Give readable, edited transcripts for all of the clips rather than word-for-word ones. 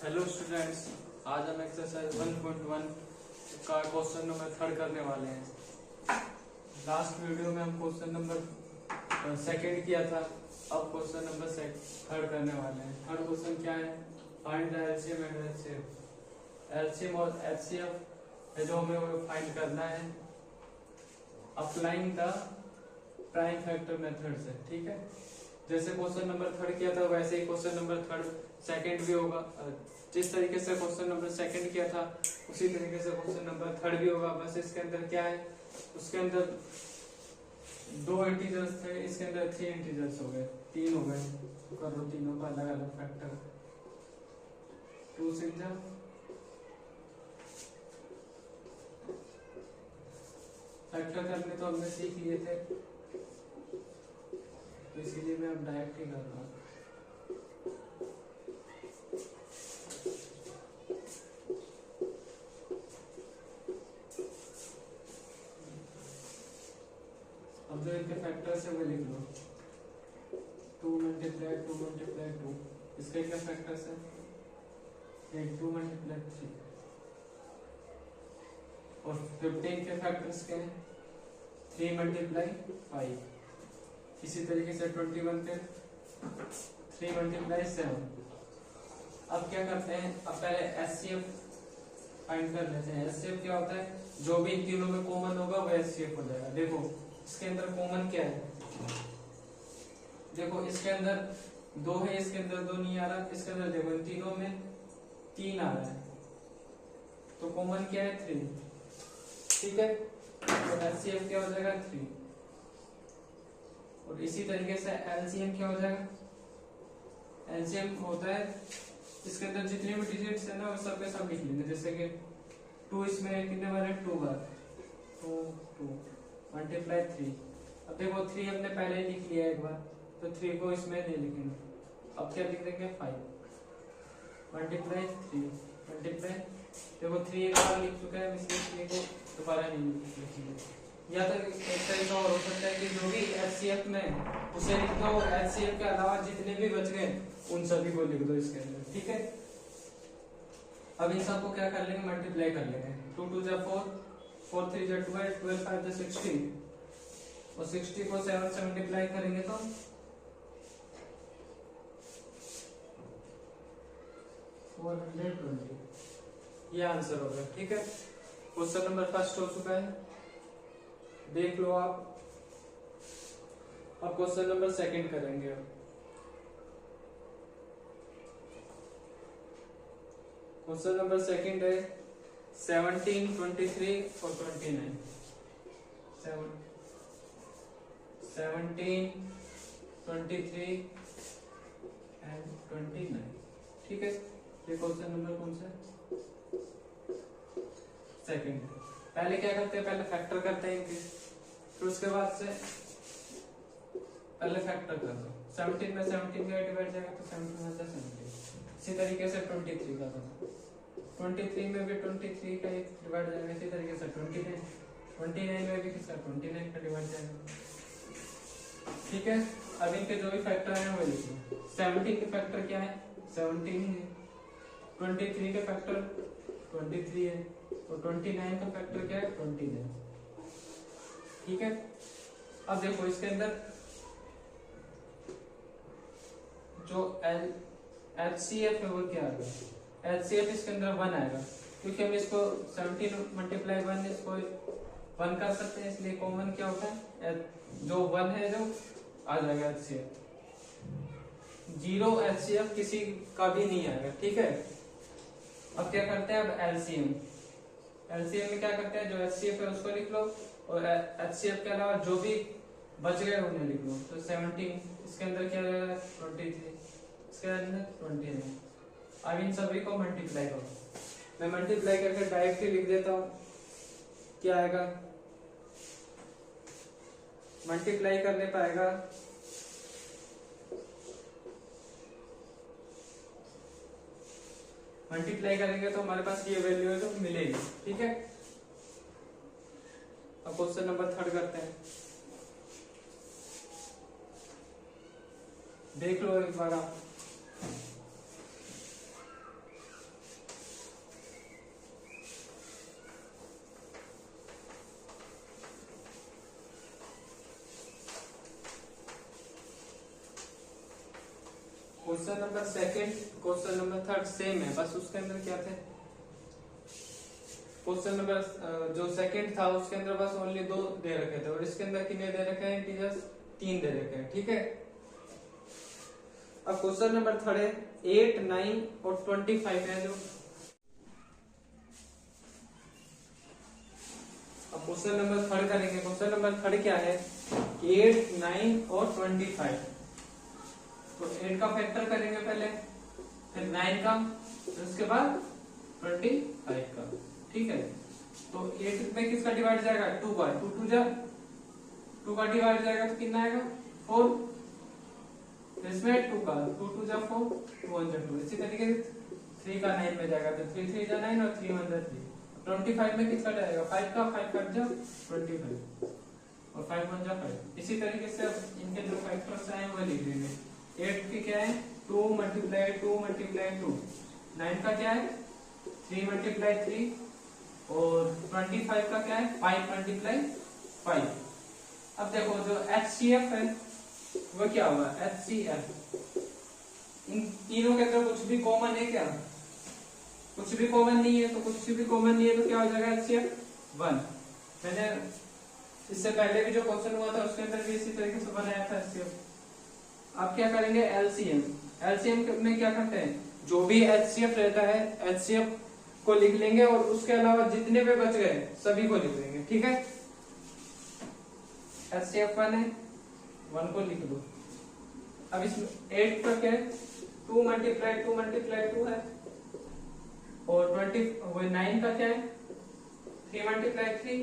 Hello students, आज हम exercise 1.1 का क्वेश्चन नंबर 3 करने वाले हैं। लास्ट वीडियो में हम क्वेश्चन नंबर 2 किया था, अब क्वेश्चन नंबर 3 करने वाले हैं। थर्ड क्वेश्चन क्या है? Find the LCM and HCF. LCM और एचसीएफ है जो हमें फाइंड करना है applying the prime factor method से। ठीक है, जैसे क्वेश्चन नंबर 3 किया था वैसे ही क्वेश्चन नंबर 2 भी होगा। जिस तरीके से क्वेश्चन नंबर 2 किया था उसी तरीके से क्वेश्चन नंबर 3 भी होगा। बस इसके अंदर क्या है, उसके अंदर 2 इंटीजर्स थे, इसके अंदर 3 इंटीजर्स हो गए, 3 हो गए। तो कर लो तीनों का अलग अलग फैक्टर। 2 6 जा फैक्टर करने तो हमने सीख लिए थे, तो इसीलिए मैं अब डायरेक्ट ही कर रहा हूँ। अब जो इनके फैक्टर्स है वो लिख लो। 2 × 2 इसके क्या फैक्टर्स है? 2 × 3। और 15 के फैक्टर्स क्या है? 3 × 5। इसी तरीके से 21 के 3 × 7। अब क्या करते हैं, अब पहले एचसीएफ फाइंड कर लेते हैं। एचसीएफ क्या होता है? जो भी इन तीनों में कॉमन होगा वो एचसीएफ हो जाएगा। देखो इसके अंदर कॉमन क्या है, देखो इसके अंदर 2 है, इसके अंदर 2 नहीं आ रहा, इसके अंदर देखो इन तीनों में 3 आ रहा है, तो कॉमन क्या है? 3। ठीक है, तो एचसीएफ क्या हो जाएगा? 3। और इसी तरीके से एलसीएम क्या हो जाएगा? एलसीएम होता है इसके अंदर जितने भी डिजिट्स है ना वो सब के सब लिख लेंगे। जैसे कि 2 इसमें कितने बार है? 2 बार। 2 × 3। अब देखो 3 हमने पहले ही लिख लिया एक बार, तो 3 को इसमें नहीं लिखेंगे। अब क्या लिख देंगे? 5 × 3 देखो 3 एक बार लिख चुका है, इसलिए 3 को दोबारा नहीं लिखेंगे। या तो एक तरीका और हो सकता है कि जो भी एचसीएफ में उसे लिख दो, एचसीएफ के अलावा जितने भी बच गए उन सभी को लिख दो इसके अंदर। ठीक है, अब इन सबको क्या कर लेंगे? मल्टीप्लाई कर लेंगे। 2 2 जा 4, 4 3 जा 12, 12 5 जा 16, और 60 को 7 से मल्टीप्लाई करेंगे तो 420। ये आंसर होगा। ठीक है, क्वेश्चन नंबर 1 हो चुका है, देख लो आप। अब क्वेश्चन नंबर 2 करेंगे। क्वेश्चन नंबर 2 है 17, 23 और 29। 17, 23 एंड 29। ठीक है, ये क्वेश्चन नंबर कौन सा है? 2। पहले क्या करते हैं? पहले फैक्टर करते हैं इनके, फिर उसके बाद से पहले फैक्टर कर दो। 17 में 17 का डिवाइड जाएगा तो 17 में 17। इसी तरीके से 23 का दो, 23 में भी 23 का एक डिवाइड जाएगा। इसी तरीके से 29 में भी किसका? 29 का डिवाइड जाएगा। ठीक है, अब इनके जो भी फैक्टर हैं वो लिखिए। 17 के फैक्टर क्या है? 17 है। 23 के फैक्टर 23 है, और 29 का फैक्टर क्या है? 20 है। ठीक है, अब देखो इसके अंदर जो एचसीएफ है वो क्या आएगा? एचसीएफ इसके अंदर 1 आएगा, क्योंकि हम इसको 17 × 1 इसको 1 कर सकते हैं, इसलिए कॉमन क्या होता है? जो 1 है जो आ जाएगा एचसीएफ। 0 एचसीएफ किसी का भी नहीं आएगा। ठीक है, अब क्या करते हैं? अब एलसीएम में क्या करते हैं? जो एचसीएफ है उसको लिख लो, और एचसीएफ के अलावा जो भी बच गए उन्हें लिख लो। तो 17 इसके अंदर क्या रहेगा? 23 इसके अंदर 29। अब इन सभी को मल्टीप्लाई करो। मैं मल्टीप्लाई करके डायरेक्ट ही लिख देता हूं, क्या आएगा? मल्टीप्लाई करने पाएगा मल्टीप्लाई करेंगे तो हमारे पास ये वैल्यू है जो मिलेगी। ठीक है, अब क्वेश्चन नंबर 3 करते हैं। देख लो एक बार आप। Question number second, question number third same है, बस उसके अंदर क्या थे, क्वेश्चन नंबर जो सेकंड था उसके अंदर बस ओनली 2 दे रखे थे, और इसके अंदर कितने दे रखे हैं इंटीजर्स, 3 दे रखे हैं। ठीक है, अब क्वेश्चन नंबर थर्ड है 8, 9 और 25 है जो। अब क्वेश्चन नंबर थर्ड करेंगे। क्वेश्चन नंबर थर्ड क्या है, 8, 9 और 25। तो 8 का फैक्टर करेंगे पहले, फिर 9 का, फिर उसके बाद 25 का। ठीक है, तो 8 में किसका डिवाइड जाएगा, 2 का, 2 जा 2 का डिवाइड जाएगा तो कितना आएगा 4, इसमें 2 का, 2 जा 4, 2 1 जा 2। इसी तरीके से 3 का 9 में जाएगा तो 3 3 जा 9 और 3 1 जा 3। 25 में किसका जाएगा, 5 का, 5 कट जा 25 और 5 1 जा 5। इसी तरीके से अब इनके जो फैक्टर्स आए वो लिख लेंगे। 8 के क्या है, 2 मल्टीप्लाई 2 मल्टीप्लाई 2। 9 का क्या है, 3 मल्टीप्लाई 3, और 25 का क्या है, 5 मल्टीप्लाई 5। अब देखो जो HCF है वो क्या होगा, HCF, इन तीनों के अंदर कुछ भी कॉमन है क्या, कुछ भी कॉमन नहीं है, तो कुछ भी कॉमन नहीं है तो क्या हो जाएगा HCF 1। मैंने इससे पहले भी जो क्वेश्चन हुआ था उसके अंदर भी इसी तरीके से बनाया था HCF। अब क्या करेंगे, LCM। LCM में क्या करते हैं, जो भी HCF रहता है HCF को लिख लेंगे और उसके अलावा जितने पे बच गए सभी को लिख देंगे। ठीक है, HCF 1 है, 1 को लिख दो। अब इसमें 8 का क्या है, 2 मल्टीप्लाई 2 मल्टीप्लाई 2 है, और 9 का क्या है, 3 मल्टीप्लाई 3,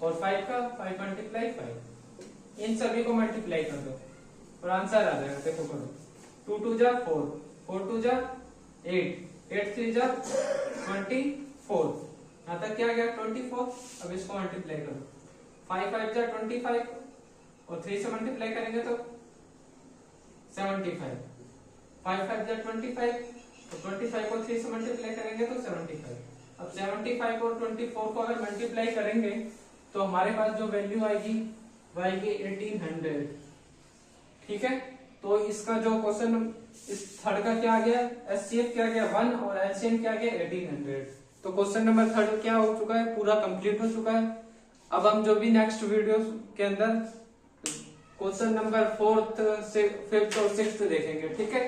और 5 का 5 मल्टीप्लाई 5। इन सभी को मल्टीप्लाई कर दो और आंसर आ जाएगा। देखो करो, 2 2 जा 4, 4 2 जा 8, 8 3 जा 24, यहाँ तक क्या गया 24। अब इसको मल्टीप्लाई करो, 5 5 जा 25, और 3 से मल्टीप्लाई करेंगे तो 75, 5 5 जा 25, तो 25 को 3 से मल्टीप्लाई करेंगे तो 75। अब 75 और 24 को अगर मल्टीप्लाई करेंगे तो हमारे पास जो वैल्यू आएगी वो आएगी 1800। ठीक है, तो इसका जो क्वेश्चन इस थर्ड का क्या आ गया, HCF क्या गया 1 और LCM क्या गया 1800। तो क्वेश्चन नंबर थर्ड क्या हो चुका है, पूरा कंप्लीट हो चुका है। अब हम जो भी नेक्स्ट वीडियो के अंदर क्वेश्चन नंबर 4th से 5th और 6th देखेंगे। ठीक है।